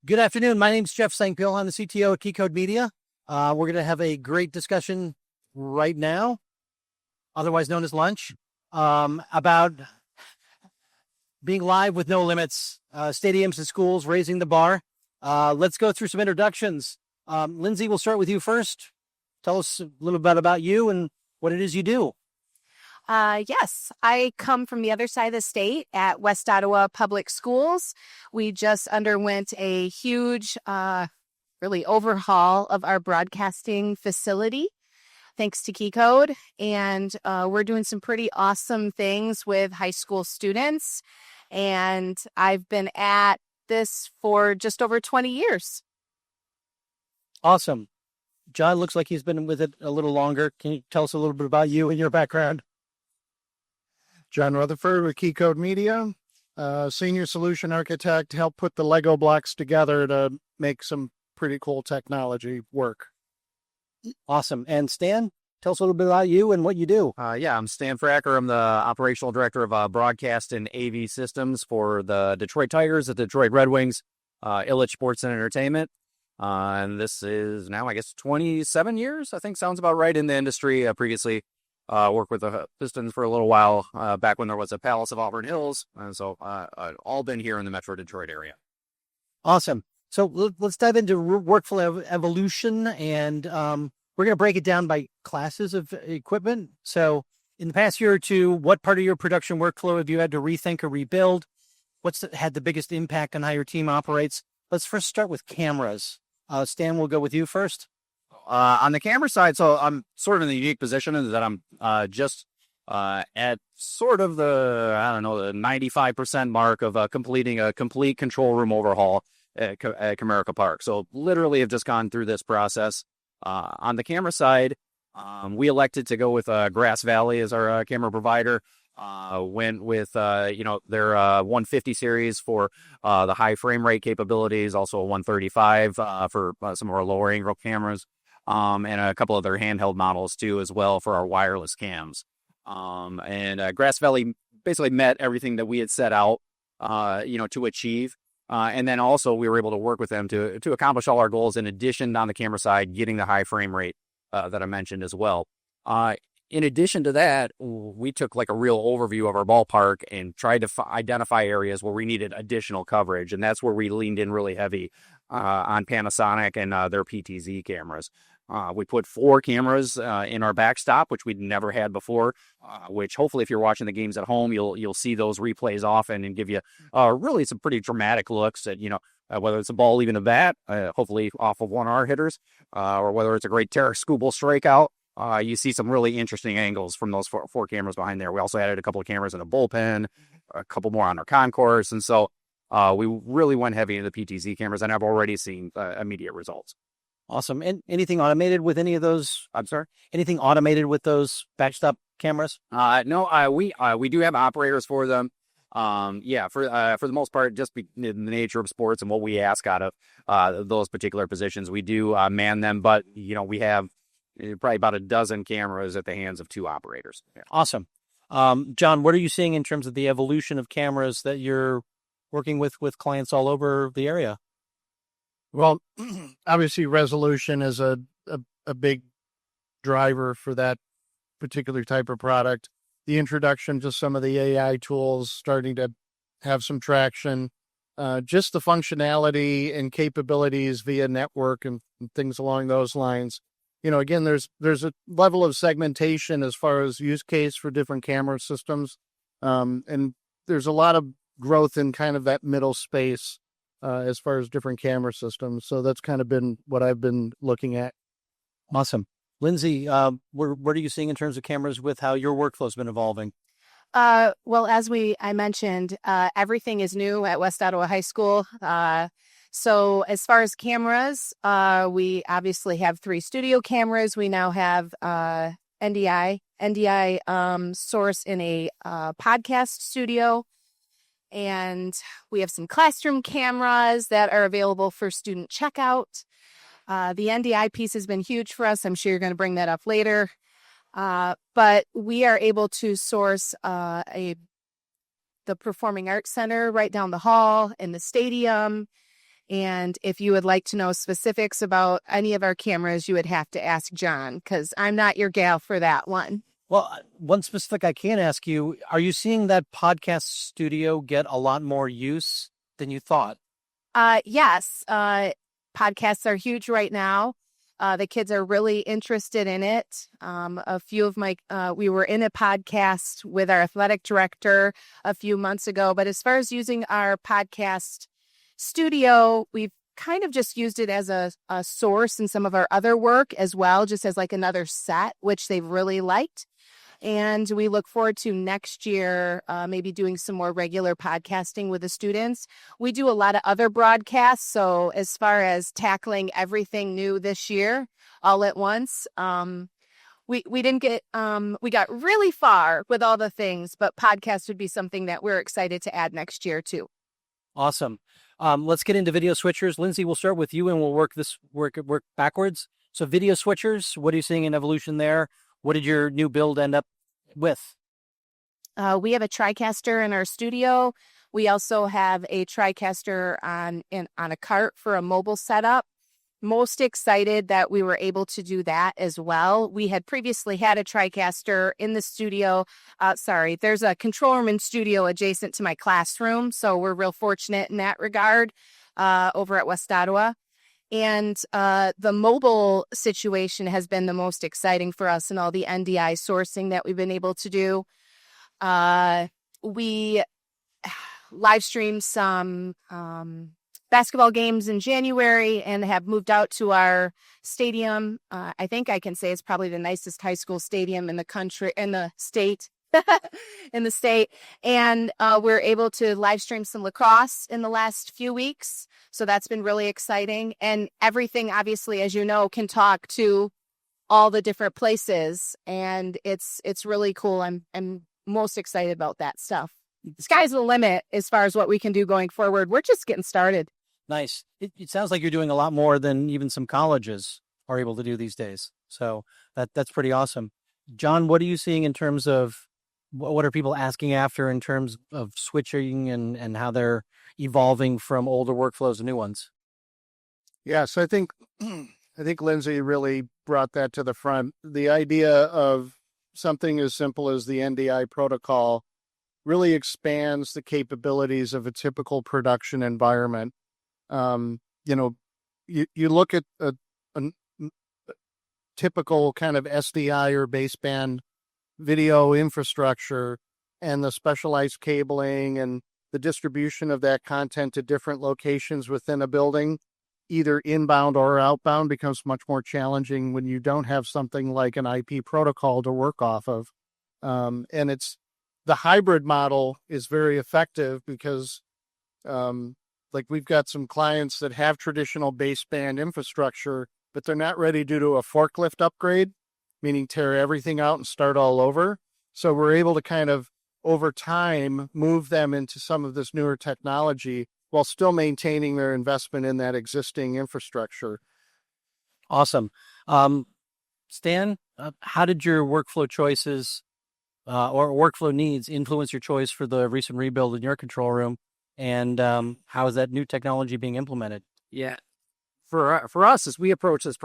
Good afternoon. My name's Jeff Sengpiehl. I'm the CTO at Keycode Media. We're going to have a great discussion right now, otherwise known as lunch, about being live with no limits, stadiums and schools, raising the bar. Let's go through some introductions. Lindsay, we'll start with you first. Tell us a little bit about you and what it is you do. Yes, I come from the other side of the state at West Ottawa Public Schools. We just underwent a huge, really overhaul of our broadcasting facility, thanks to Keycode. And we're doing some pretty awesome things with high school students. And I've been at this for just over 20 years. Awesome. John looks like he's been with it a little longer. Can you tell us a little bit about you and your background? John Rutherford with Keycode Media, senior solution architect, helped put the Lego blocks together to make some pretty cool technology work. Awesome. And Stan, tell us a little bit about you and what you do. I'm Stan Fracker. I'm the operational director of broadcast and AV systems for the Detroit Tigers, the Detroit Red Wings, Illich Sports and Entertainment. And this is now, I guess, 27 years, I think sounds about right in the industry. Previously worked with the Pistons for a little while, back when there was a Palace of Auburn Hills. And so I've all been here in the Metro Detroit area. Awesome. So let's dive into workflow evolution, and we're going to break it down by classes of equipment. So in the past year or two, what part of your production workflow have you had to rethink or rebuild? What's had the biggest impact on how your team operates? Let's first start with cameras. Stan, we'll go with you first. On the camera side, so I'm sort of in the unique position in that I'm just at sort of the 95% mark of completing a complete control room overhaul at Comerica Park. So literally have just gone through this process. On the camera side, we elected to go with Grass Valley as our camera provider. Went with their 150 series for the high frame rate capabilities, also a 135 for some of our lower angle cameras. And a couple of their handheld models too, as well, for our wireless cams. And Grass Valley basically met everything that we had set out, to achieve. And then also we were able to work with them to accomplish all our goals. In addition, on the camera side, getting the high frame rate that I mentioned as well. In addition to that, we took like a real overview of our ballpark and tried to identify areas where we needed additional coverage. And that's where we leaned in really heavy on Panasonic and their PTZ cameras. We put 4 cameras in our backstop, which we'd never had before, which hopefully if you're watching the games at home, you'll see those replays often and give you really some pretty dramatic looks at, whether it's a ball leaving the bat, hopefully off of one of our hitters, or whether it's a great Tarek Skubal strikeout. You see some really interesting angles from those four cameras behind there. We also added a couple of cameras in a bullpen, a couple more on our concourse. And so we really went heavy into the PTZ cameras, and I've already seen immediate results. Awesome. And anything automated with any of those? I'm sorry. Anything automated with those backstop cameras? No, we do have operators for them. For the most part, just in the nature of sports and what we ask out of those particular positions, we do man them. But we have probably about a dozen cameras at the hands of 2 operators. Yeah. Awesome. John, what are you seeing in terms of the evolution of cameras that you're working with clients all over the area? Well, obviously resolution is a big driver for that particular type of product. The introduction to some of the AI tools starting to have some traction. Just the functionality and capabilities via network and things along those lines. Again, there's a level of segmentation as far as use case for different camera systems. And there's a lot of growth in kind of that middle space as far as different camera systems. So that's kind of been what I've been looking at. Awesome. Lindsay, what are you seeing in terms of cameras with how your workflow's been evolving? Well, as I mentioned, everything is new at West Ottawa High School. So as far as cameras, we obviously have 3 studio cameras. We now have NDI source in a podcast studio. And we have some classroom cameras that are available for student checkout. The NDI piece has been huge for us. I'm sure you're going to bring that up later. But we are able to source the Performing Arts Center right down the hall in the stadium. And if you would like to know specifics about any of our cameras, you would have to ask John, because I'm not your gal for that one. Well, one specific I can ask you, are you seeing that podcast studio get a lot more use than you thought? Yes. Podcasts are huge right now. The kids are really interested in it. A few of we were in a podcast with our athletic director a few months ago, but as far as using our podcast studio, we've kind of just used it as a source in some of our other work as well, just as like another set, which they've really liked. And we look forward to next year, maybe doing some more regular podcasting with the students. We do a lot of other broadcasts. So as far as tackling everything new this year, all at once, we got really far with all the things, but podcast would be something that we're excited to add next year too. Awesome. Let's get into video switchers. Lindsay, we'll start with you and we'll work backwards. So video switchers, what are you seeing in evolution there? What did your new build end up with? We have a Tricaster in our studio. We also have a Tricaster on a cart for a mobile setup. Most excited that we were able to do that as well. We had previously had a Tricaster in the studio. There's a control room and studio adjacent to my classroom. So we're real fortunate in that regard over at West Ottawa. And the mobile situation has been the most exciting for us and all the NDI sourcing that we've been able to do. We live streamed some basketball games in January and have moved out to our stadium. I think I can say it's probably the nicest high school stadium in the country, in the state. And we're able to live stream some lacrosse in the last few weeks. So that's been really exciting. And everything, obviously, as you know, can talk to all the different places. And it's really cool. I'm most excited about that stuff. The sky's the limit as far as what we can do going forward. We're just getting started. Nice. It sounds like you're doing a lot more than even some colleges are able to do these days. So that's pretty awesome. John, what are you seeing in terms of what are people asking after in terms of switching and how they're evolving from older workflows to new ones? Yes, I think Lindsay really brought that to the front. The idea of something as simple as the NDI protocol really expands the capabilities of a typical production environment. You look at a typical kind of SDI or baseband video infrastructure and the specialized cabling and the distribution of that content to different locations within a building, either inbound or outbound, becomes much more challenging when you don't have something like an IP protocol to work off of. And it's the hybrid model is very effective because like we've got some clients that have traditional baseband infrastructure, but they're not ready to do a forklift upgrade, meaning tear everything out and start all over. So we're able to kind of, over time, move them into some of this newer technology while still maintaining their investment in that existing infrastructure. Awesome. Stan, how did your workflow choices or workflow needs influence your choice for the recent rebuild in your control room? And how is that new technology being implemented? Yeah. For us, as we approach this,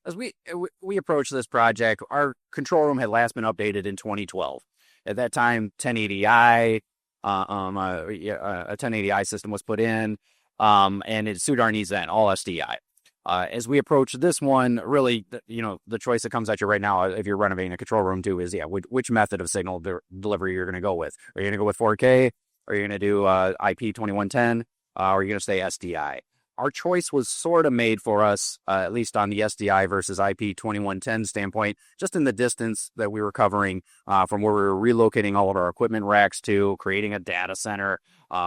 as we approach this project, our control room had last been updated in 2012. At that time, 1080i, a 1080i system was put in, and it suited our needs then, all SDI. As we approach this one, really, the choice that comes at you right now, if you're renovating a control room too, is which method of signal delivery you're going to go with. Are you going to go with 4K? Are you going to do IP 2110? Or are you going to stay SDI? Our choice was sort of made for us, at least on the SDI versus IP 2110 standpoint, just in the distance that we were covering from where we were relocating all of our equipment racks to, creating a data center.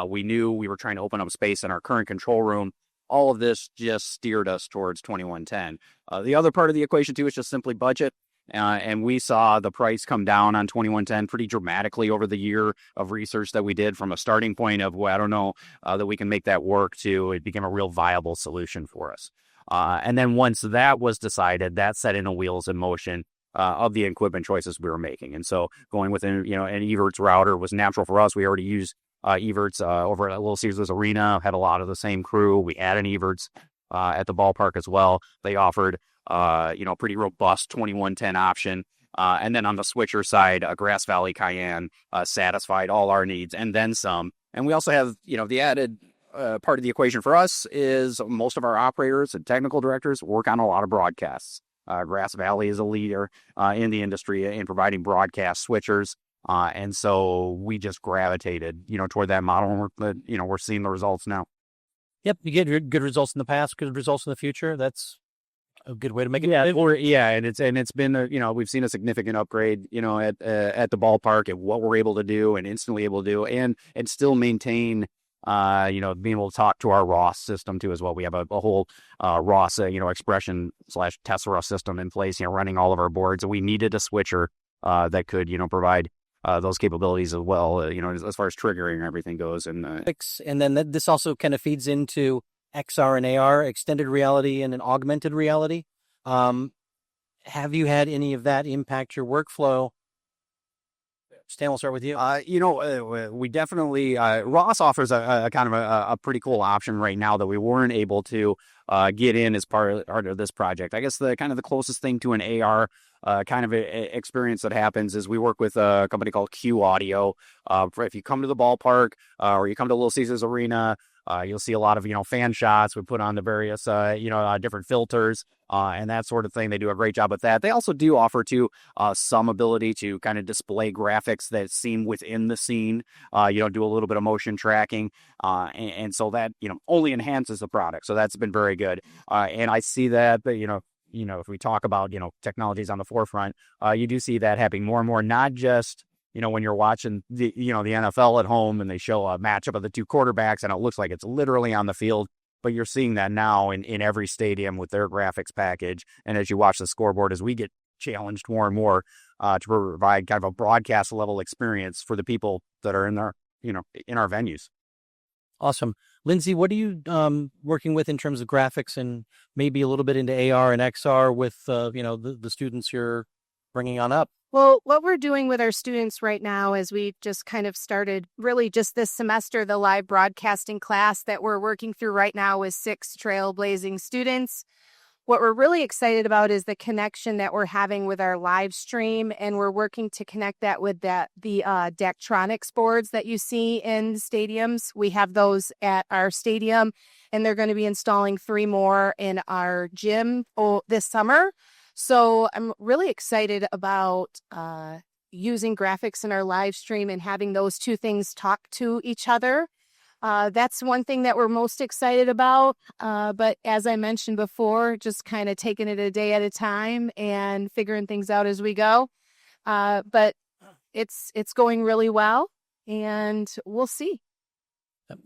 We knew we were trying to open up space in our current control room. All of this just steered us towards 2110. The other part of the equation, too, is just simply budget. And we saw the price come down on 2110 pretty dramatically over the year of research that we did, from a starting point of, well, I don't know that we can make that work, to it became a real viable solution for us. And then once that was decided, that set in the wheels in motion of the equipment choices we were making. And so going with an Evertz router was natural for us. We already use everts over at Little Caesars Arena, had a lot of the same crew. We added everts at the ballpark as well. They offered, pretty robust 2110 option. And then on the switcher side, Grass Valley Cayenne satisfied all our needs and then some. And we also have, the added part of the equation for us is most of our operators and technical directors work on a lot of broadcasts. Grass Valley is a leader in the industry in providing broadcast switchers. And so we just gravitated, toward that model. And we're seeing the results now. Yep, you get good results in the past, good results in the future. That's a good way to make it. And it's been we've seen a significant upgrade, at the ballpark and what we're able to do and instantly able to do and still maintain. Being able to talk to our ROS system too as well. We have a whole ROS, expression / Tessera system in place, running all of our boards. And we needed a switcher that could, provide those capabilities as well, as far as triggering and everything goes. And then this also kind of feeds into XR and AR, extended reality and an augmented reality. Have you had any of that impact your workflow? Stan, we'll start with you. We definitely, Ross offers a kind of a pretty cool option right now that we weren't able to get in as part of this project. I guess the kind of the closest thing to an AR kind of experience that happens is we work with a company called Q Audio. If you come to the ballpark or you come to Little Caesars Arena, you'll see a lot of, fan shots. We put on the various, different filters and that sort of thing. They do a great job with that. They also do offer some ability to kind of display graphics that seem within the scene, do a little bit of motion tracking. And so that, only enhances the product. So that's been very good. And I see that, if we talk about, technologies on the forefront, you do see that happening more and more, not just, when you're watching the NFL at home and they show a matchup of the two quarterbacks and it looks like it's literally on the field, but you're seeing that now in every stadium with their graphics package. And as you watch the scoreboard, as we get challenged more and more to provide kind of a broadcast level experience for the people that are in our venues. Awesome. Lindsay, what are you working with in terms of graphics and maybe a little bit into AR and XR with, the students you're bringing on up? Well, what we're doing with our students right now is we just kind of started really just this semester, the live broadcasting class that we're working through right now with 6 trailblazing students. What we're really excited about is the connection that we're having with our live stream, and we're working to connect that with the Daktronics boards that you see in stadiums. We have those at our stadium, and they're going to be installing 3 more in our gym this summer. So I'm really excited about using graphics in our live stream and having those two things talk to each other. That's one thing that we're most excited about. But as I mentioned before, just kind of taking it a day at a time and figuring things out as we go. But it's going really well, and we'll see.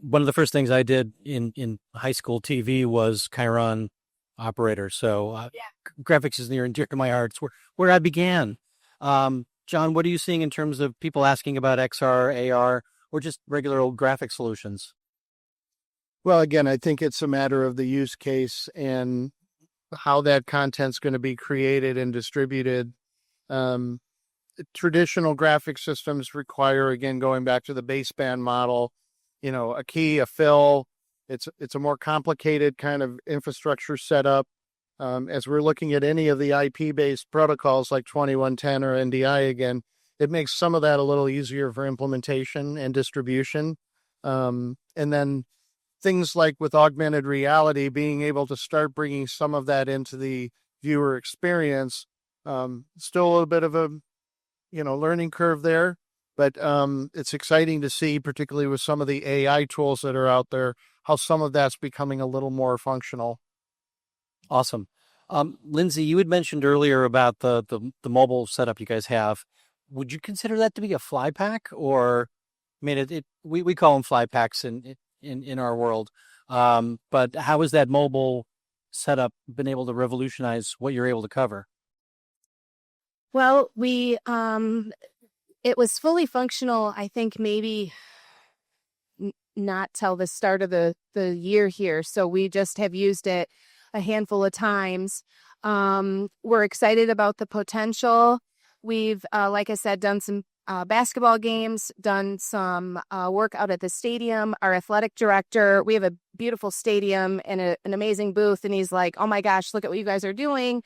One of the first things I did in high school TV was Chiron operator. So graphics is near and dear to my heart. It's where I began. John, what are you seeing in terms of people asking about XR, AR, or just regular old graphic solutions? Well, again, I think it's a matter of the use case and how that content's going to be created and distributed. Traditional graphic systems require, again, going back to the baseband model, a key, a fill. It's a more complicated kind of infrastructure setup. As we're looking at any of the IP-based protocols like 2110 or NDI again, it makes some of that a little easier for implementation and distribution. And then things like with augmented reality, being able to start bringing some of that into the viewer experience, still a little bit of a, learning curve there. But it's exciting to see, particularly with some of the AI tools that are out there, how some of that's becoming a little more functional. Awesome. Lindsay, you had mentioned earlier about the mobile setup you guys have. Would you consider that to be a fly pack, or we call them fly packs in our world. But how has that mobile setup been able to revolutionize what you're able to cover? Well, it was fully functional, I think maybe not till the start of the year here. So we just have used it a handful of times. We're excited about the potential. We've, like I said, done some basketball games, done some work out at the stadium. Our athletic director, we have a beautiful stadium and an amazing booth. And he's like, oh my gosh, look at what you guys are doing.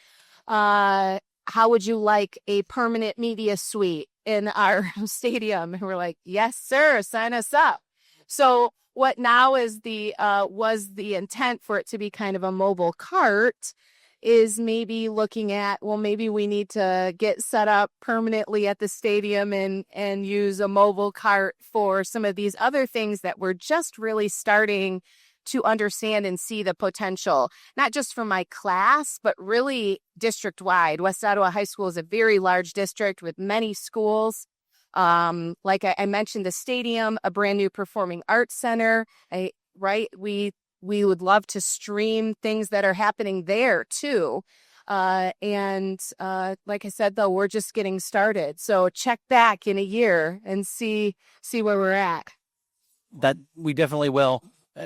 How would you like a permanent media suite in our stadium? And we're like, yes, sir, sign us up. So what now is was the intent for it to be kind of a mobile cart is maybe looking at, well, maybe we need to get set up permanently at the stadium and use a mobile cart for some of these other things that we're just really starting to understand and see the potential, not just for my class, but really district-wide. West Ottawa High School is a very large district with many schools. Like I mentioned, the stadium, a brand new performing arts center, we would love to stream things that are happening there too. And like I said, though, we're just getting started. So check back in a year and see where we're at. That we definitely will.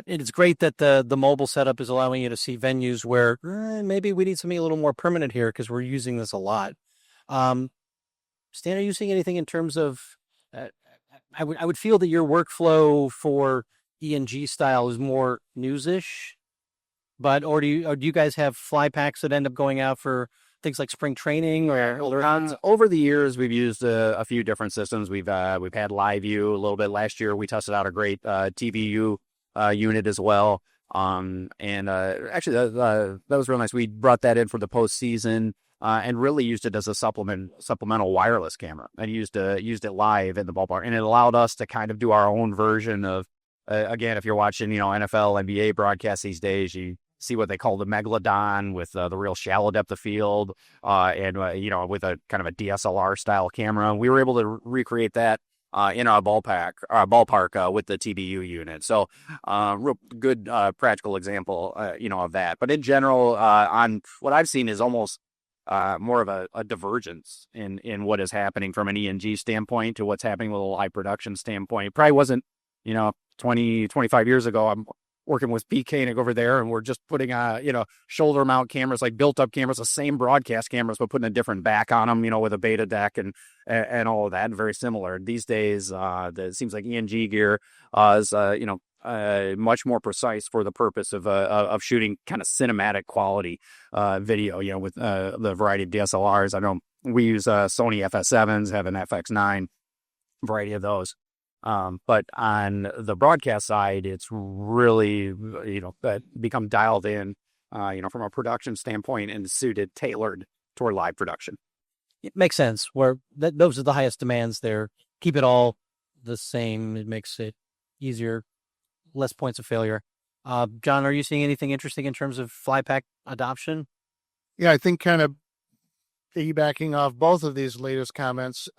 It's great that the mobile setup is allowing you to see venues where maybe we need something a little more permanent here because we're using this a lot. Stan, are you seeing anything in terms of? I would feel that your workflow for E&G style is more newsish, or do you guys have fly packs that end up going out for things like spring training or over the years? We've used a few different systems. We've had Live View a little bit. Last year we tested out a great TVU unit as well. Actually that was real nice. We brought that in for the postseason and really used it as a supplemental wireless camera and used it live in the ballpark. And it allowed us to kind of do our own version of, again, if you're watching, NFL, NBA broadcasts these days, you see what they call the megalodon with the real shallow depth of field and with a kind of a DSLR style camera. We were able to recreate that in our ballpark with the TBU unit. So real good practical example, of that. But in general, on what I've seen is almost more of a divergence in what is happening from an E&G standpoint to what's happening with a live production standpoint. It probably wasn't, 20, 25 years ago. I'm working with P. Koenig over there, and we're just putting, shoulder mount cameras, like built up cameras, the same broadcast cameras, but putting a different back on them, with a beta deck and all of that. Very similar. These days, it seems like E&G gear is, much more precise for the purpose of shooting kind of cinematic quality video, with the variety of DSLRs. I know we use Sony FS7s, have an FX9, variety of those. But on the broadcast side, it's really, become dialed in, from a production standpoint and tailored toward live production. It makes sense where those are the highest demands there. Keep it all the same. It makes it easier, less points of failure. John, are you seeing anything interesting in terms of fly pack adoption? Yeah, I think kind of piggybacking off both of these latest comments,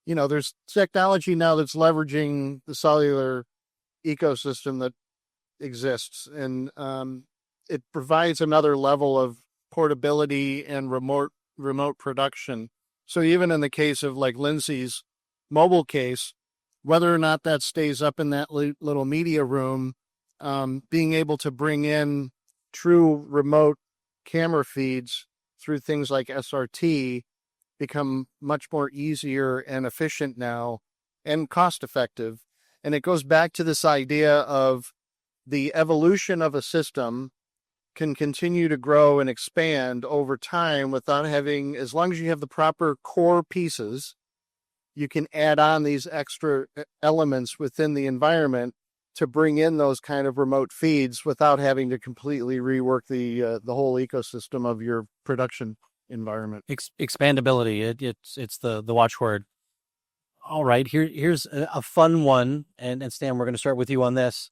there's technology now that's leveraging the cellular ecosystem that exists, and it provides another level of portability and remote production. So even in the case of like Lindsay's mobile case, whether or not that stays up in that little media room, being able to bring in true remote camera feeds through things like SRT become much more easier and efficient now and cost effective. And it goes back to this idea of the evolution of a system can continue to grow and expand over time without having, as long as you have the proper core pieces, you can add on these extra elements within the environment to bring in those kind of remote feeds without having to completely rework the whole ecosystem of your production environment. Expandability. It's the watchword. All right, here's a fun one, and Stan, we're going to start with you on this.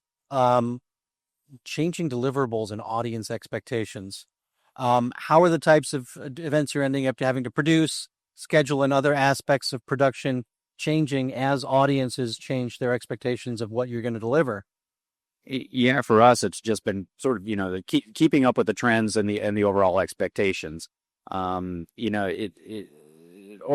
Changing deliverables and audience expectations. How are the types of events you're ending up having to produce, schedule, and other aspects of production changing as audiences change their expectations of what you're going to deliver? Yeah, for us, it's just been sort of, keeping up with the trends and the overall expectations. Over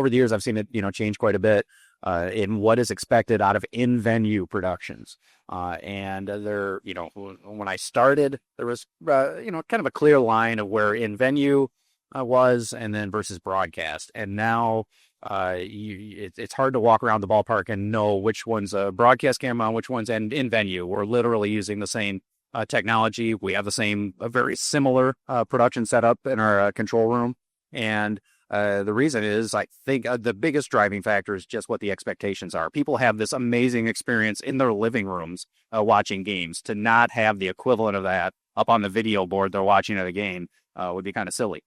the years, I've seen it, change quite a bit in what is expected out of in-venue productions. And there, when I started, there was, kind of a clear line of where in-venue was and then versus broadcast. And now it's hard to walk around the ballpark and know which one's a broadcast camera and which one's in venue. We're literally using the same technology. We have the same, a very similar production setup in our control room. And the reason is, I think the biggest driving factor is just what the expectations are. People have this amazing experience in their living rooms watching games. To not have the equivalent of that up on the video board they're watching at a game would be kind of silly.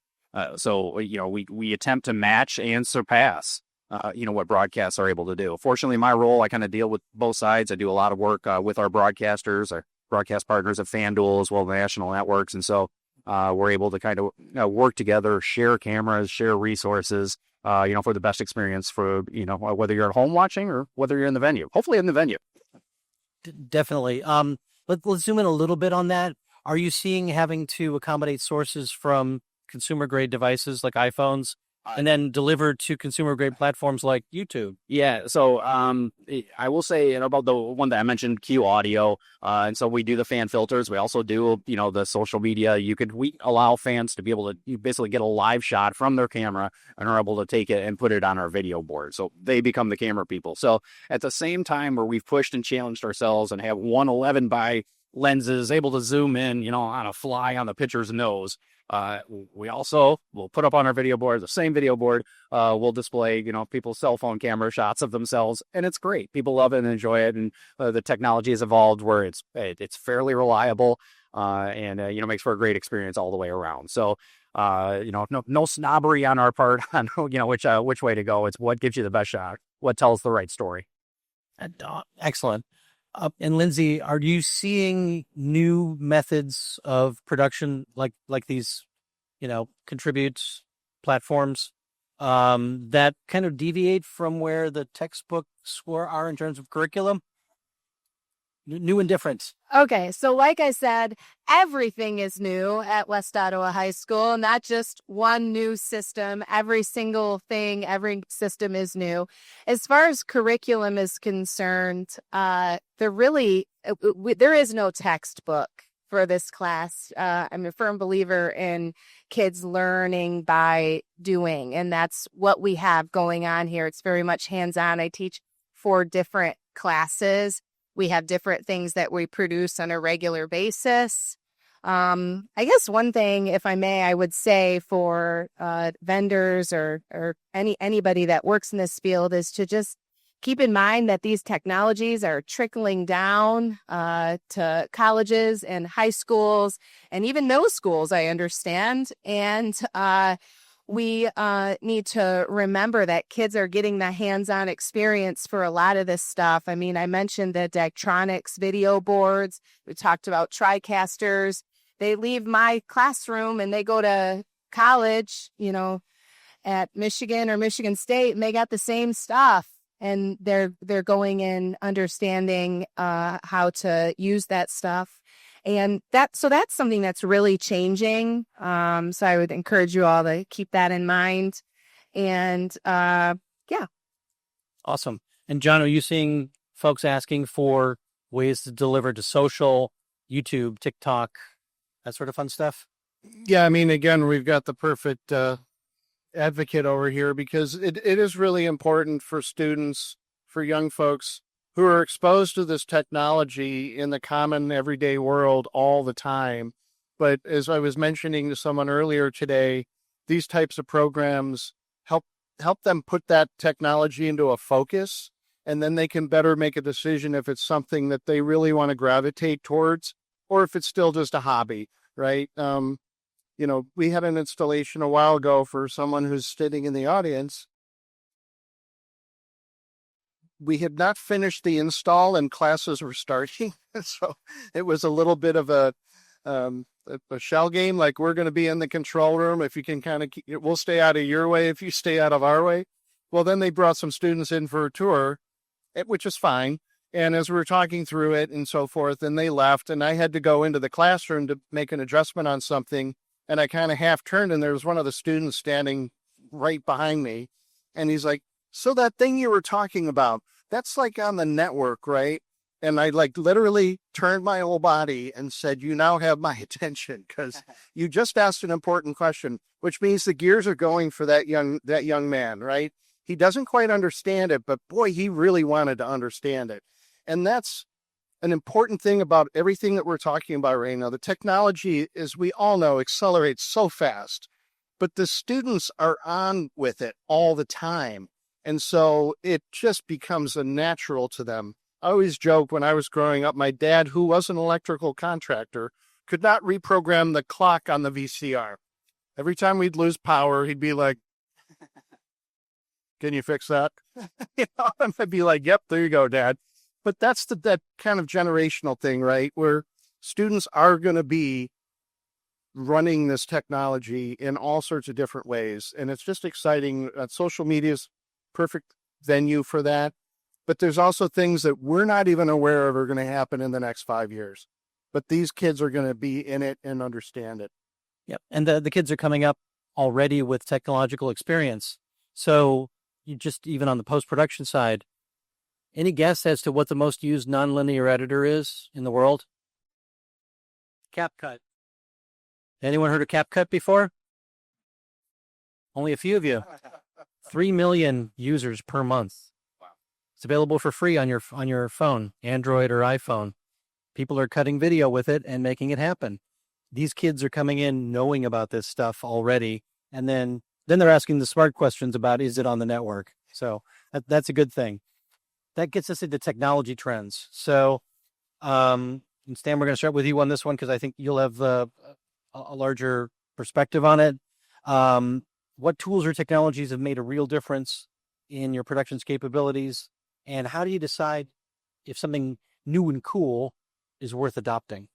So, we attempt to match and surpass, what broadcasts are able to do. Fortunately, my role, I kind of deal with both sides. I do a lot of work with our broadcasters, our broadcast partners at FanDuel, as well as national networks. And so we're able to kind of work together, share cameras, share resources, for the best experience for, whether you're at home watching or whether you're in the venue, hopefully in the venue. Definitely. Let's zoom in a little bit on that. Are you seeing having to accommodate sources from consumer grade devices like iPhones and then delivered to consumer grade platforms like YouTube? Yeah. So I will say about the one that I mentioned, Q Audio. And so we do the fan filters. We also do, the social media. We allow fans to be able to basically get a live shot from their camera and are able to take it and put it on our video board. So they become the camera people. So at the same time where we've pushed and challenged ourselves and have 111 by lenses able to zoom in, on a fly on the pitcher's nose. We also will put up on our video board, the same video board, we'll display, people's cell phone camera shots of themselves, and it's great. People love it and enjoy it, and the technology has evolved where it's fairly reliable, and makes for a great experience all the way around. So, no snobbery on our part on which way to go. It's what gives you the best shot, what tells the right story. Excellent. And Lindsay, are you seeing new methods of production like these, contribute platforms that kind of deviate from where the textbooks are in terms of curriculum? New and different. Okay, so like I said, everything is new at West Ottawa High School, not just one new system. Every single thing, every system is new. As far as curriculum is concerned, there is no textbook for this class. I'm a firm believer in kids learning by doing, and that's what we have going on here. It's very much hands-on. I teach 4 different classes. We have different things that we produce on a regular basis. I guess one thing, if I may, I would say for vendors or anybody that works in this field is to just keep in mind that these technologies are trickling down to colleges and high schools and even middle schools, I understand. And we need to remember that kids are getting the hands-on experience for a lot of this stuff. I mean, I mentioned the Daktronics video boards. We talked about Tricasters. They leave my classroom and they go to college, at Michigan or Michigan State, and they got the same stuff. And they're going in understanding how to use that stuff. And that's something that's really changing. So I would encourage you all to keep that in mind. And yeah. Awesome. And John, are you seeing folks asking for ways to deliver to social, YouTube, TikTok, that sort of fun stuff? Yeah, I mean, again, we've got the perfect advocate over here because it is really important for students, for young folks who are exposed to this technology in the common everyday world all the time. But as I was mentioning to someone earlier today, these types of programs help them put that technology into a focus, and then they can better make a decision if it's something that they really want to gravitate towards or if it's still just a hobby, right? We had an installation a while ago for someone who's sitting in the audience. We had not finished the install and classes were starting. So it was a little bit of a shell game. Like, we're going to be in the control room. If you can we'll stay out of your way if you stay out of our way. Well, then they brought some students in for a tour, which is fine. And as we were talking through it and so forth, and they left, and I had to go into the classroom to make an adjustment on something. And I kind of half turned, and there was one of the students standing right behind me. And he's like, "So that thing you were talking about, that's like on the network, right?" And I literally turned my whole body and said, "You now have my attention because you just asked an important question," which means the gears are going for that young man, right? He doesn't quite understand it, but boy, he really wanted to understand it. And that's an important thing about everything that we're talking about right now. The technology, as we all know, accelerates so fast, but the students are on with it all the time. And so it just becomes a natural to them. I always joke when I was growing up, my dad, who was an electrical contractor, could not reprogram the clock on the VCR. Every time we'd lose power, he'd be like, "Can you fix that?" And I'd be like, "Yep, there you go, Dad." But that's that kind of generational thing, right? Where students are going to be running this technology in all sorts of different ways. And it's just exciting. Social media is perfect venue for that. But there's also things that we're not even aware of are going to happen in the next 5 years. But these kids are going to be in it and understand it. Yep. And the kids are coming up already with technological experience. So you just, even on the post-production side, any guess as to what the most used nonlinear editor is in the world? CapCut. Anyone heard of CapCut before? Only a few of you. 3 million users per month. Wow. It's available for free on your phone, Android or iPhone. People are cutting video with it and making it happen. These kids are coming in knowing about this stuff already, and then they're asking the smart questions about, is it on the network? So that's a good thing. That gets us into technology trends. So, and Stan, we're going to start with you on this one because I think you'll have a larger perspective on it. What tools or technologies have made a real difference in your production's capabilities, and how do you decide if something new and cool is worth adopting?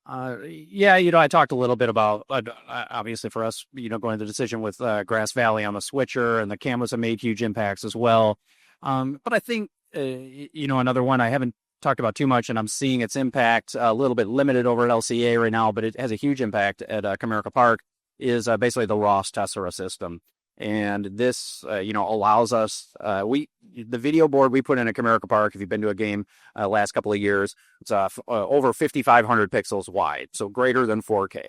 Yeah, I talked a little bit about, obviously for us, going to the decision with Grass Valley on the switcher, and the cameras have made huge impacts as well. But I think, another one I haven't talked about too much, and I'm seeing its impact a little bit limited over at LCA right now, but it has a huge impact at Comerica Park, is basically the Ross Tessera system. And this, allows us, the video board we put in at Comerica Park, if you've been to a game last couple of years, it's over 5,500 pixels wide, so greater than 4K.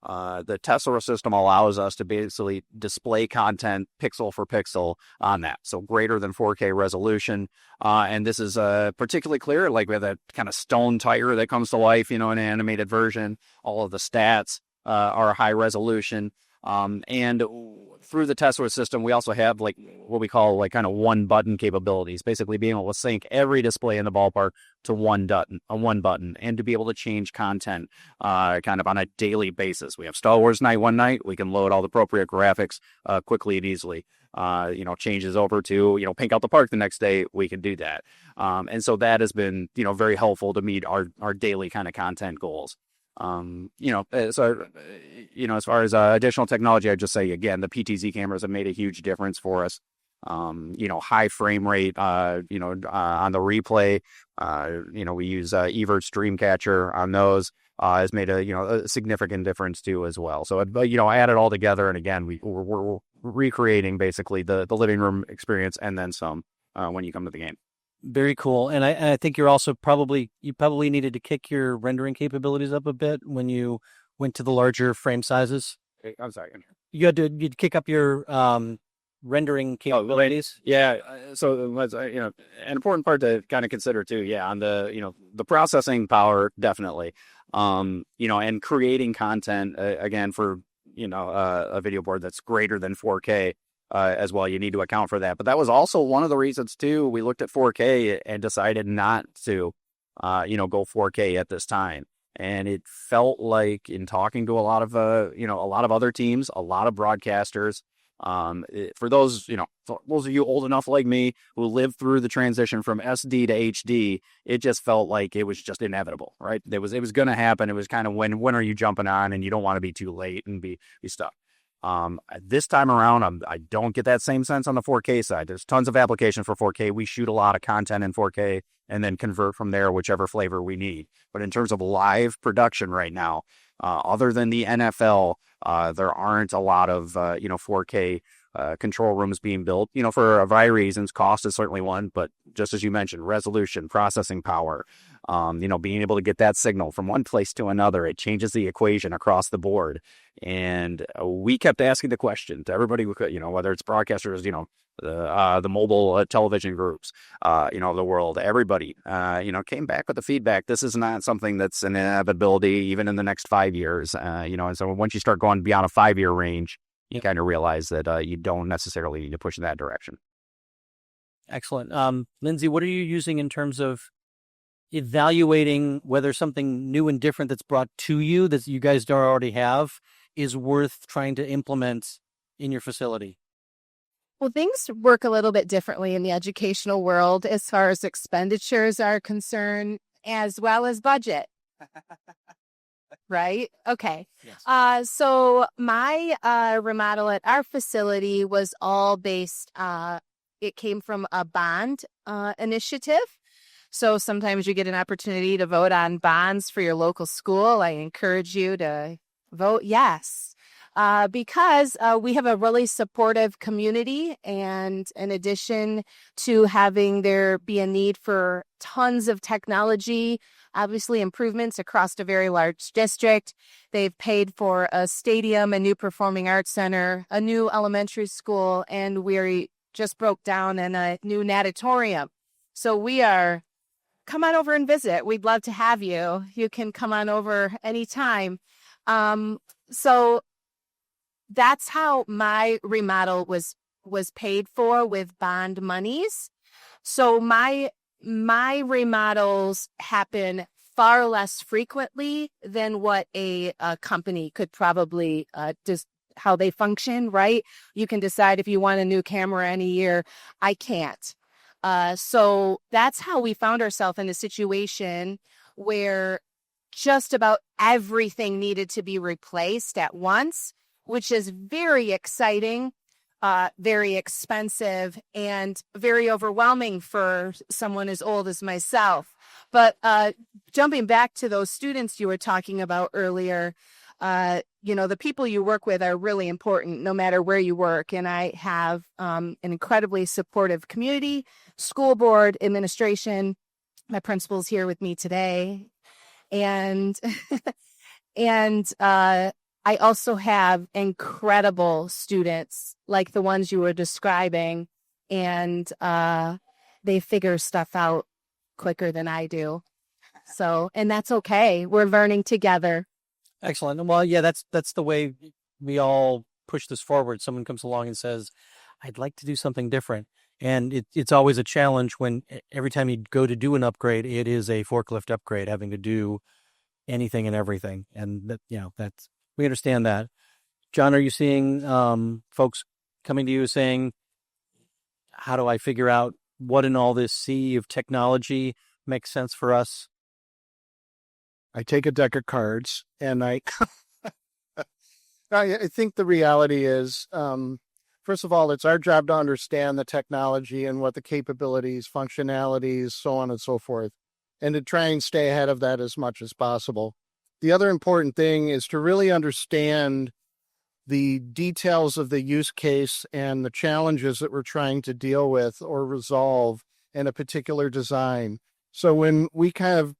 The Tessera system allows us to basically display content pixel for pixel on that, so greater than 4K resolution. And this is particularly clear, like we have that kind of stone tire that comes to life, in an animated version. All of the stats are high resolution. And through the Tessera system, we also have like what we call kind of one button capabilities, basically being able to sync every display in the ballpark to one button, and to be able to change content kind of on a daily basis. We have Star Wars Night one night. We can load all the appropriate graphics quickly and easily. Changes over to, Pink Out the Park the next day, we can do that. And so that has been, very helpful to meet our daily kind of content goals. As far as additional technology, I'd just say, again, the PTZ cameras have made a huge difference for us. High frame rate, on the replay, we use Evertz Dreamcatcher on those, has made a significant difference too as well. So, add it all together. And again, we're recreating basically the living room experience and then some, when you come to the game. Very cool. And I think you're also probably needed to kick your rendering capabilities up a bit when you went to the larger frame sizes. I'm sorry. You'd kick up your rendering capabilities. Yeah. So an important part to kind of consider too. Yeah. On the, the processing power, definitely. And creating content again for, a video board that's greater than 4K. As well, you need to account for that. But that was also one of the reasons too. We looked at 4K and decided not to, go 4K at this time. And it felt like, in talking to a lot of other teams, a lot of broadcasters, for those, for those of you old enough like me who lived through the transition from SD to HD, it just felt like it was just inevitable, right? It was going to happen. It was kind of when are you jumping on, and you don't want to be too late and be stuck. This time around, I don't get that same sense on the 4K side. There's tons of application for 4K. We shoot a lot of content in 4K and then convert from there, whichever flavor we need. But in terms of live production right now, other than the NFL, there aren't a lot of, 4K control rooms being built, for a variety of reasons. Cost is certainly one, but just as you mentioned, resolution, processing power, being able to get that signal from one place to another, it changes the equation across the board. And we kept asking the question to everybody, whether it's broadcasters, the mobile television groups, the world, everybody, came back with the feedback. This is not something that's an inevitability even in the next 5 years, and so once you start going beyond a 5-year range, you kind of realize that you don't necessarily need to push in that direction. Excellent. Lindsay, what are you using in terms of evaluating whether something new and different that's brought to you that you guys don't already have is worth trying to implement in your facility? Well, things work a little bit differently in the educational world as far as expenditures are concerned, as well as budget. Right? Okay. Yes. So my remodel at our facility was all based, it came from a bond initiative. So sometimes you get an opportunity to vote on bonds for your local school. I encourage you to vote yes, because we have a really supportive community. And in addition to having there be a need for tons of technology, obviously improvements across a very large district, they've paid for a stadium, a new performing arts center, a new elementary school, and we just broke down in a new natatorium. So come on over and visit. We'd love to have you. You can come on over anytime. So that's how my remodel was paid for, with bond monies. So my remodels happen far less frequently than what a company could probably just how they function, right? You can decide if you want a new camera any year. I can't. So that's how we found ourselves in a situation where just about everything needed to be replaced at once, which is very exciting, very expensive, and very overwhelming for someone as old as myself. But jumping back to those students you were talking about earlier, the people you work with are really important no matter where you work. And I have an incredibly supportive community, school board, administration. My principal's here with me today. And I also have incredible students like the ones you were describing, and they figure stuff out quicker than I do. So, and that's okay. We're learning together. Excellent. Well, yeah, that's the way we all push this forward. Someone comes along and says, I'd like to do something different. And it's always a challenge when every time you go to do an upgrade, it is a forklift upgrade, having to do anything and everything. And we understand that. John, are you seeing folks coming to you saying, how do I figure out what in all this sea of technology makes sense for us? I take a deck of cards and I think the reality is, first of all, it's our job to understand the technology and what the capabilities, functionalities, so on and so forth, and to try and stay ahead of that as much as possible. The other important thing is to really understand the details of the use case and the challenges that we're trying to deal with or resolve in a particular design. So when we kind of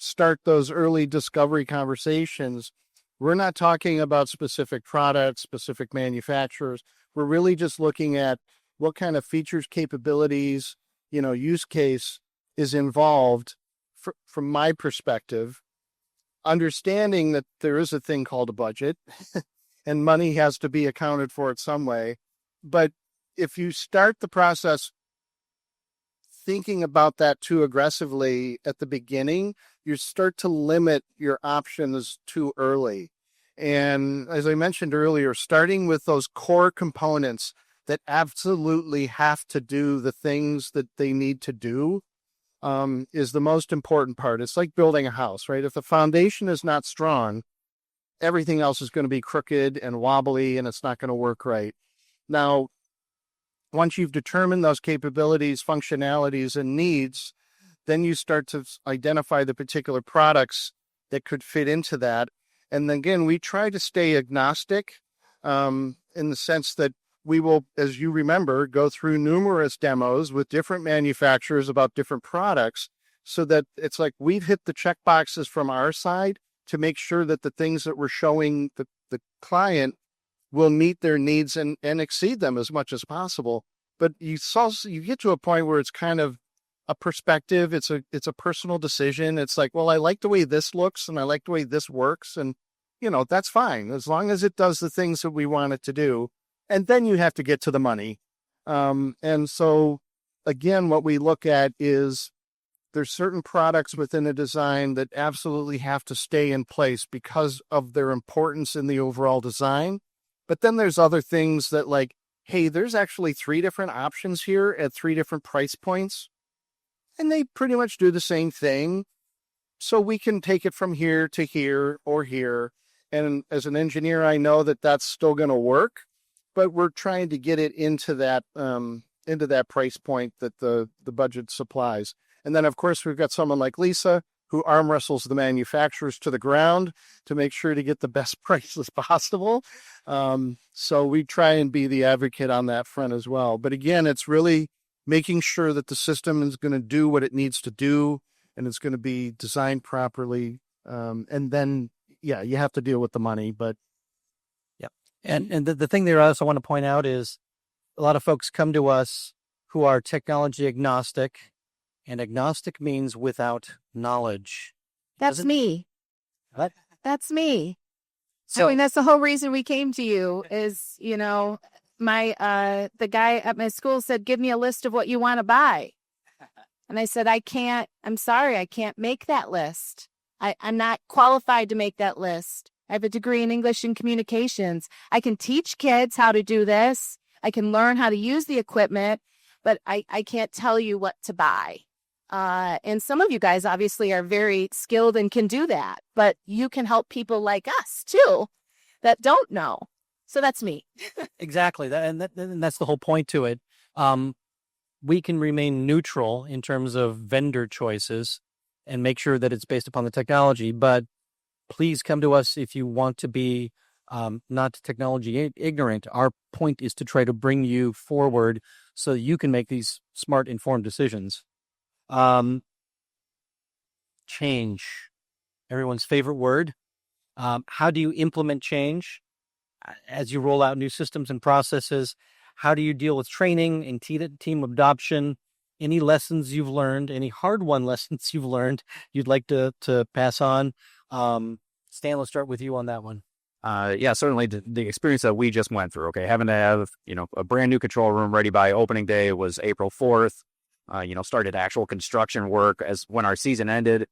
start those early discovery conversations, we're not talking about specific products, specific manufacturers. We're really just looking at what kind of features, capabilities, use case is involved from my perspective, understanding that there is a thing called a budget and money has to be accounted for it some way. But if you start the process thinking about that too aggressively at the beginning, you start to limit your options too early. And as I mentioned earlier, starting with those core components that absolutely have to do the things that they need to do is the most important part. It's like building a house, right? If the foundation is not strong, everything else is going to be crooked and wobbly and it's not going to work right. Now, once you've determined those capabilities, functionalities, and needs, then you start to identify the particular products that could fit into that. And then again, we try to stay agnostic in the sense that we will, as you remember, go through numerous demos with different manufacturers about different products so that it's like we've hit the check boxes from our side to make sure that the things that we're showing the client will meet their needs and exceed them as much as possible. but you get to a point where it's kind of a perspective. It's a personal decision. It's like, well, I like the way this looks and I like the way this works. And, that's fine as long as it does the things that we want it to do. And then you have to get to the money. And so again, what we look at is there's certain products within a design that absolutely have to stay in place because of their importance in the overall design. But then there's other things that like, hey, there's actually 3 different options here at 3 different price points. And they pretty much do the same thing. So we can take it from here to here or here. And as an engineer, I know that that's still going to work, but we're trying to get it into that price point that the budget supplies. And then, of course, we've got someone like Lisa who arm wrestles the manufacturers to the ground to make sure to get the best prices possible. So we try and be the advocate on that front as well. But again, it's really making sure that the system is going to do what it needs to do and it's going to be designed properly. And then, yeah, you have to deal with the money, but. And the thing there I also want to point out is a lot of folks come to us who are technology agnostic, and agnostic means without knowledge. That's me. What? That's me. So, I mean, that's the whole reason we came to you is, my the guy at my school said, give me a list of what you want to buy. And I said, I'm sorry, I can't make that list. I'm not qualified to make that list. I have a degree in English and communications. I can teach kids how to do this. I can learn how to use the equipment, but I can't tell you what to buy. And some of you guys obviously are very skilled and can do that, but you can help people like us too that don't know. So that's me. exactly. And that's the whole point to it. We can remain neutral in terms of vendor choices and make sure that it's based upon the technology, but please come to us if you want to be not technology ignorant. Our point is to try to bring you forward so that you can make these smart, informed decisions. Change, everyone's favorite word. How do you implement change as you roll out new systems and processes? How do you deal with training and team adoption? Any lessons you've learned, any hard-won lessons you've learned you'd like to pass on? Stan, let's start with you on that one. Yeah, certainly the experience that we just went through, okay, having to have, a brand new control room ready by opening day was April 4th, started actual construction work as when our season ended.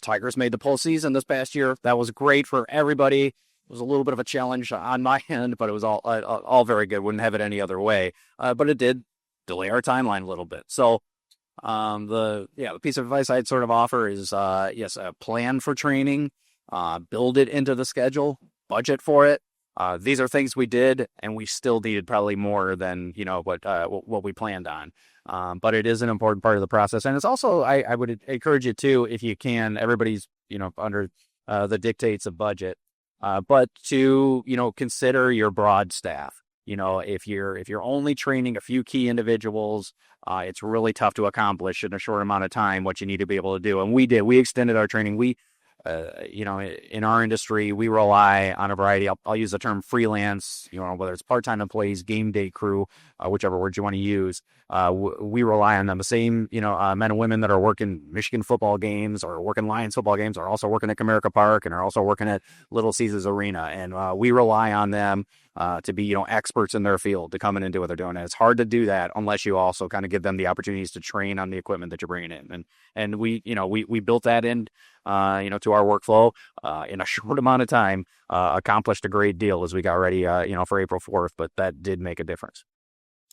Tigers made the postseason this past year. That was great for everybody. It was a little bit of a challenge on my end, but it was all very good. Wouldn't have it any other way. But it did delay our timeline a little bit. So the piece of advice I'd sort of offer is, yes, a plan for training, build it into the schedule, budget for it. These are things we did, and we still needed probably more than, what we planned on. But it is an important part of the process. And it's also, I would encourage you too, if you can, everybody's, under the dictates of budget, but to, consider your broad staff. If you're only training a few key individuals, it's really tough to accomplish in a short amount of time what you need to be able to do. And we extended our training. In our industry, we rely on a variety. I'll use the term freelance, whether it's part-time employees, game day crew, whichever word you want to use. We rely on them. The same, men and women that are working Michigan football games or working Lions football games are also working at Comerica Park and are also working at Little Caesars Arena. And we rely on them to be, experts in their field to come in and do what they're doing. And it's hard to do that unless you also kind of give them the opportunities to train on the equipment that you're bringing in. And we built that in, to our workflow in a short amount of time, accomplished a great deal as we got ready, for April 4th, but that did make a difference.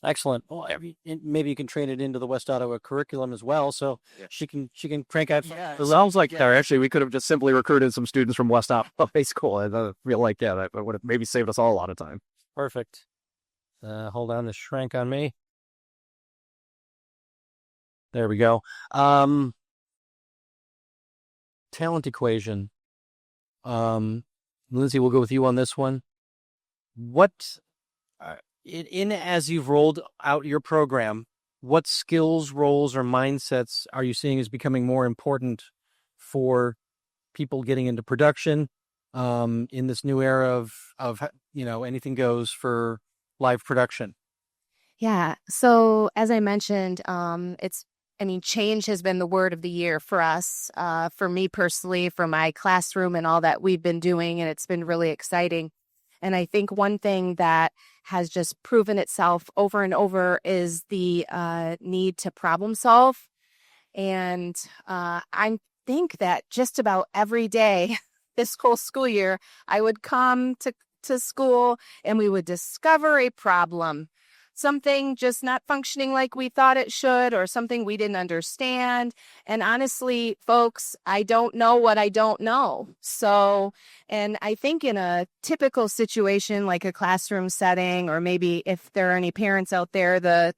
Excellent. Well, maybe you can train it into the West Ottawa curriculum as well, so she can crank out. It sounds like actually we could have just simply recruited some students from West Ottawa High School. I feel like that would have maybe saved us all a lot of time. Perfect. Hold on, this shrank on me. There we go. Talent equation. Lindsay, we'll go with you on this one. What? As you've rolled out your program, what skills, roles, or mindsets are you seeing as becoming more important for people getting into production in this new era of anything goes for live production? Yeah. So as I mentioned, change has been the word of the year for us, for me personally, for my classroom and all that we've been doing, and it's been really exciting. And I think one thing that has just proven itself over and over is the need to problem solve. And I think that just about every day this whole school year, I would come to school and we would discover a problem, something just not functioning like we thought it should, or something we didn't understand. And honestly, folks, I don't know what I don't know. So, and I think in a typical situation like a classroom setting, or maybe if there are any parents out there, the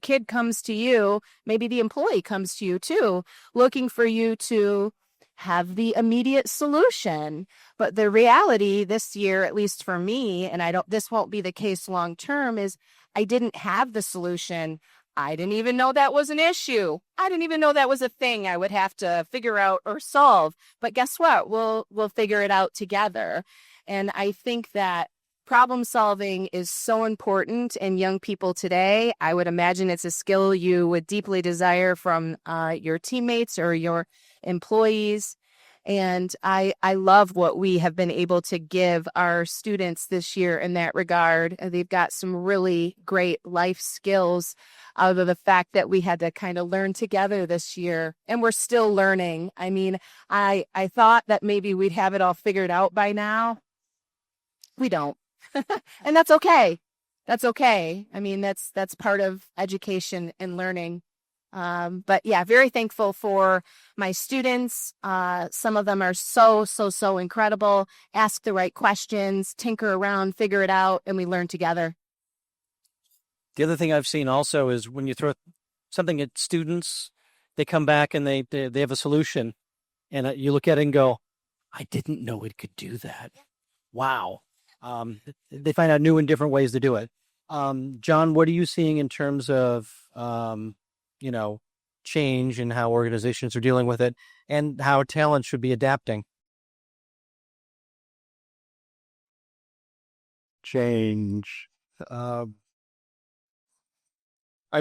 kid comes to you, maybe the employee comes to you too, looking for you to have the immediate solution. But the reality this year, at least for me, and this won't be the case long term, is I didn't have the solution. I didn't even know that was an issue. I didn't even know that was a thing I would have to figure out or solve. But guess what? We'll figure it out together. And I think that problem solving is so important in young people today. I would imagine it's a skill you would deeply desire from your teammates or your employees. And I love what we have been able to give our students this year in that regard. They've got some really great life skills out of the fact that we had to kind of learn together this year. And we're still learning. I mean, I thought that maybe we'd have it all figured out by now. We don't. And that's okay. That's okay. I mean, that's part of education and learning. But yeah, very thankful for my students. Some of them are so incredible. Ask the right questions, tinker around, figure it out, and we learn together. The other thing I've seen also is when you throw something at students, they come back and they have a solution, and you look at it and go, I didn't know it could do that. Wow. They find out new and different ways to do it. John, what are you seeing in terms of, change and how organizations are dealing with it and how talent should be adapting? Change. I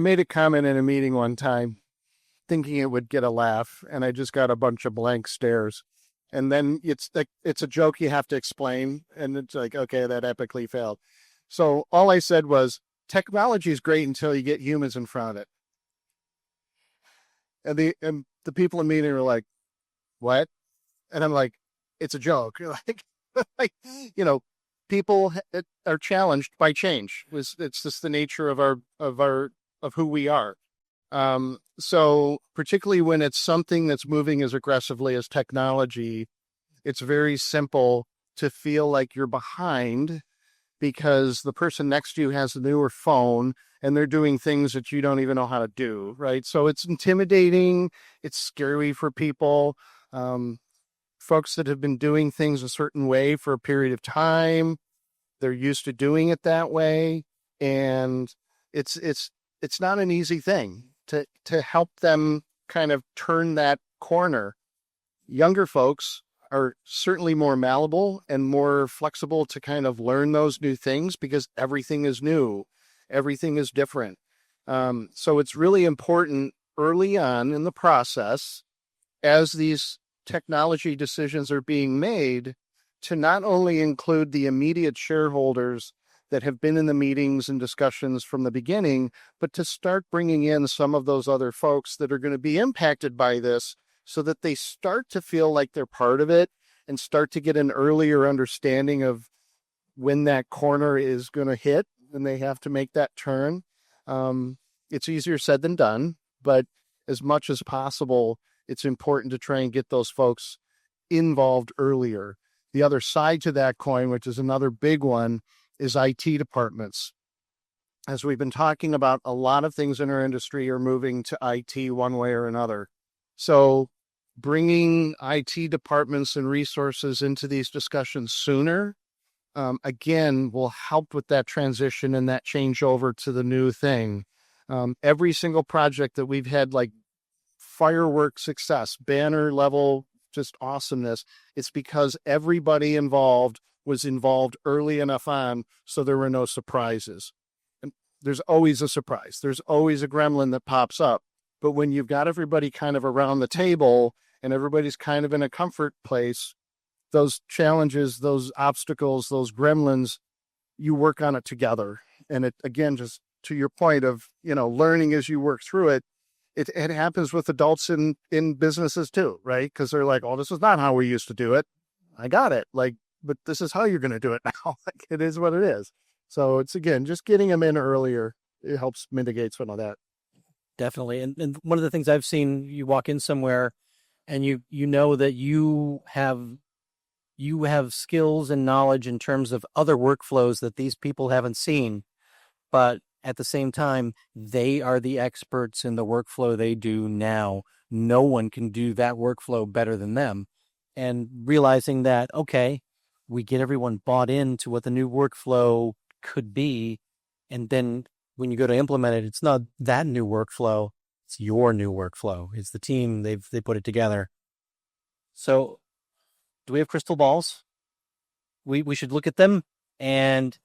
made a comment in a meeting one time thinking it would get a laugh, and I just got a bunch of blank stares. And then it's a joke you have to explain, and it's like, okay, that epically failed. So all I said was, technology is great until you get humans in front of it. And the people in the meeting were like, what? And I'm like, it's a joke. People are challenged by change. It's just the nature of who we are. So particularly when it's something that's moving as aggressively as technology, it's very simple to feel like you're behind because the person next to you has a newer phone and they're doing things that you don't even know how to do, right? So it's intimidating. It's scary for people. Folks that have been doing things a certain way for a period of time, they're used to doing it that way. And it's not an easy thing to help them kind of turn that corner. Younger folks are certainly more malleable and more flexible to kind of learn those new things because everything is new. Everything is different. So it's really important early on in the process, as these technology decisions are being made, to not only include the immediate shareholders that have been in the meetings and discussions from the beginning, but to start bringing in some of those other folks that are going to be impacted by this so that they start to feel like they're part of it and start to get an earlier understanding of when that corner is going to hit and they have to make that turn. It's easier said than done, but as much as possible, it's important to try and get those folks involved earlier. The other side to that coin, which is another big one, is IT departments. As we've been talking about, a lot of things in our industry are moving to IT one way or another. So bringing IT departments and resources into these discussions sooner, again, will help with that transition and that changeover to the new thing. Every single project that we've had, like firework success, banner level, just awesomeness, it's because everybody involved was involved early enough on so there were no surprises. And there's always a surprise. There's always a gremlin that pops up. But when you've got everybody kind of around the table and everybody's kind of in a comfort place, those challenges, those obstacles, those gremlins, you work on it together. And it, again, just to your point of, learning as you work through it, it happens with adults in businesses too, right? Because they're like, oh, this is not how we used to do it. I got it. Like, but this is how you're going to do it now. Like, it is what it is. So it's, again, just getting them in earlier. It helps mitigate some of that. Definitely. And one of the things I've seen, you walk in somewhere and you know that you have skills and knowledge in terms of other workflows that these people haven't seen, but at the same time, they are the experts in the workflow they do now. No one can do that workflow better than them. And realizing that, okay, we get everyone bought into what the new workflow could be. And then when you go to implement it, it's not that new workflow, it's your new workflow. It's the team, they put it together. So do we have crystal balls? We should look at them and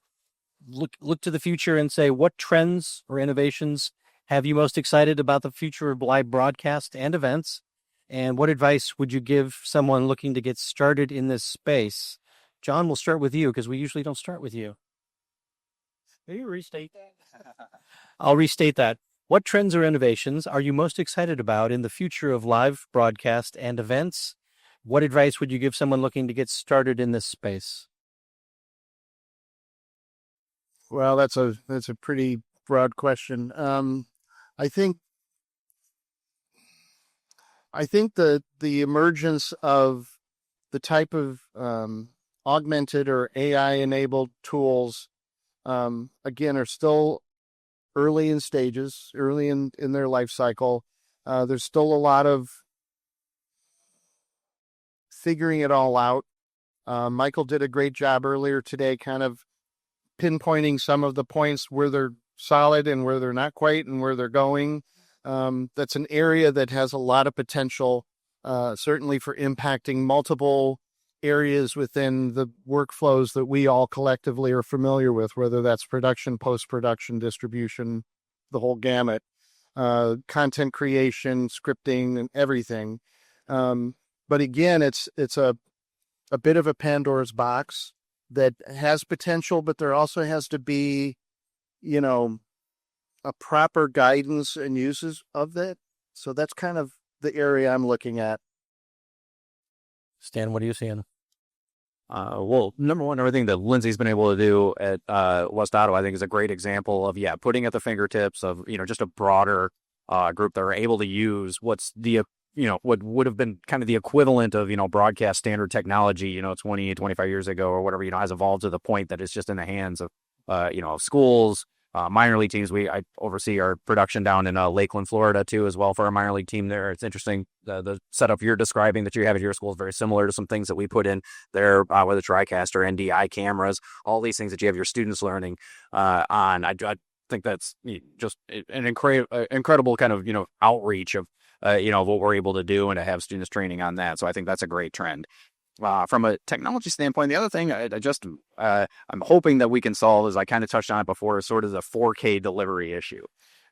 look to the future and say, what trends or innovations have you most excited about the future of live broadcast and events? And what advice would you give someone looking to get started in this space? John, we'll start with you because we usually don't start with you. Can you restate that? I'll restate that. What trends or innovations are you most excited about in the future of live broadcast and events? What advice would you give someone looking to get started in this space? Well, that's a pretty broad question. I think the emergence of the type of augmented or AI enabled tools, again, are still early in stages, early in their life cycle. There's still a lot of figuring it all out. Michael did a great job earlier today, kind of pinpointing some of the points where they're solid and where they're not quite and where they're going. That's an area that has a lot of potential, certainly for impacting multiple areas within the workflows that we all collectively are familiar with, whether that's production, post-production, distribution, the whole gamut, content creation, scripting, and everything. But again, it's a bit of a Pandora's box that has potential, but there also has to be, a proper guidance and uses of that. So that's kind of the area I'm looking at. Stan, what are you seeing? Well, number one, everything that Lindsay's been able to do at West Ottawa, I think, is a great example of, putting at the fingertips of, just a broader group that are able to use what's the, what would have been kind of the equivalent of, broadcast standard technology, 20, 25 years ago or whatever, has evolved to the point that it's just in the hands of, of schools, minor league teams. I oversee our production down in Lakeland, Florida, too, as well, for our minor league team there. It's interesting. The setup you're describing that you have at your school is very similar to some things that we put in there with the Tricaster, NDI cameras, all these things that you have your students learning on. I think that's just an incredible kind of, outreach of, of what we're able to do and to have students training on that. So I think that's a great trend. From a technology standpoint, the other thing I'm hoping that we can solve, as I kind of touched on it before, is sort of the 4K delivery issue.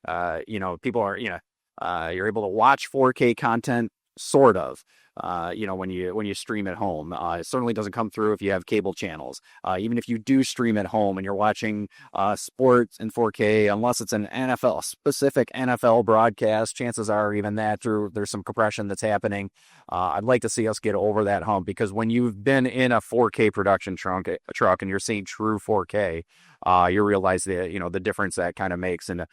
People are, you're able to watch 4K content, sort of, when you stream at home. It certainly doesn't come through if you have cable channels. Even if you do stream at home and you're watching sports in 4K, unless it's an specific NFL broadcast, chances are even that there's some compression that's happening. I'd like to see us get over that hump, because when you've been in a 4K production truck and you're seeing true 4K, you realize the difference that kind of makes and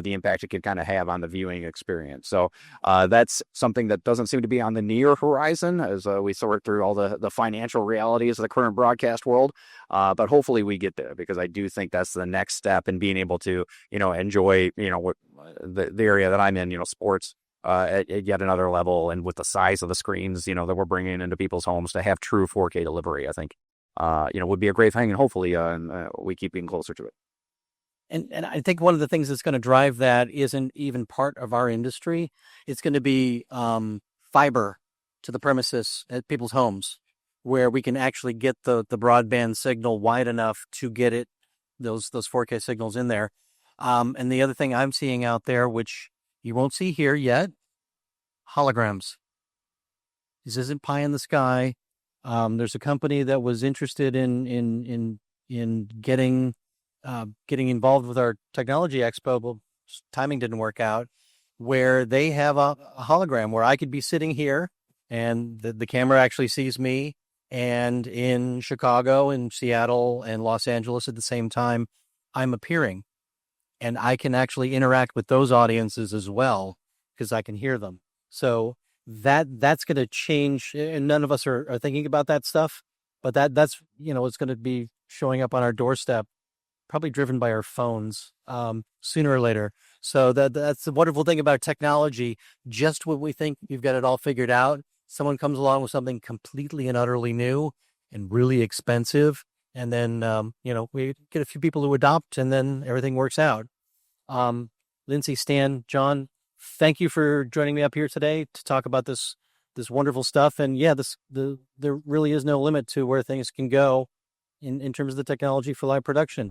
the impact it can kind of have on the viewing experience. So that's something that doesn't seem to be on the near horizon as we sort through all the financial realities of the current broadcast world. But hopefully we get there, because I do think that's the next step in being able to, enjoy, what the area that I'm in, sports at yet another level, and with the size of the screens, that we're bringing into people's homes, to have true 4K delivery, I think, would be a great thing. And hopefully we keep being closer to it. And I think one of the things that's going to drive that isn't even part of our industry. It's going to be fiber to the premises at people's homes, where we can actually get the broadband signal wide enough to get those 4K signals in there. And the other thing I'm seeing out there, which you won't see here yet, holograms. This isn't pie in the sky. There's a company that was interested in getting involved with our technology expo, but timing didn't work out. Where they have a hologram where I could be sitting here, and the camera actually sees me, and in Chicago and Seattle and Los Angeles at the same time, I'm appearing, and I can actually interact with those audiences as well because I can hear them. So that's going to change, and none of us are thinking about that stuff, but that's it's going to be showing up on our doorstep, probably driven by our phones sooner or later. So that's the wonderful thing about technology. Just when we think we've got it all figured out, someone comes along with something completely and utterly new and really expensive, and then we get a few people who adopt, and then everything works out. Lindsay, Stan, John, thank you for joining me up here today to talk about this wonderful stuff. And yeah, there really is no limit to where things can go in terms of the technology for live production.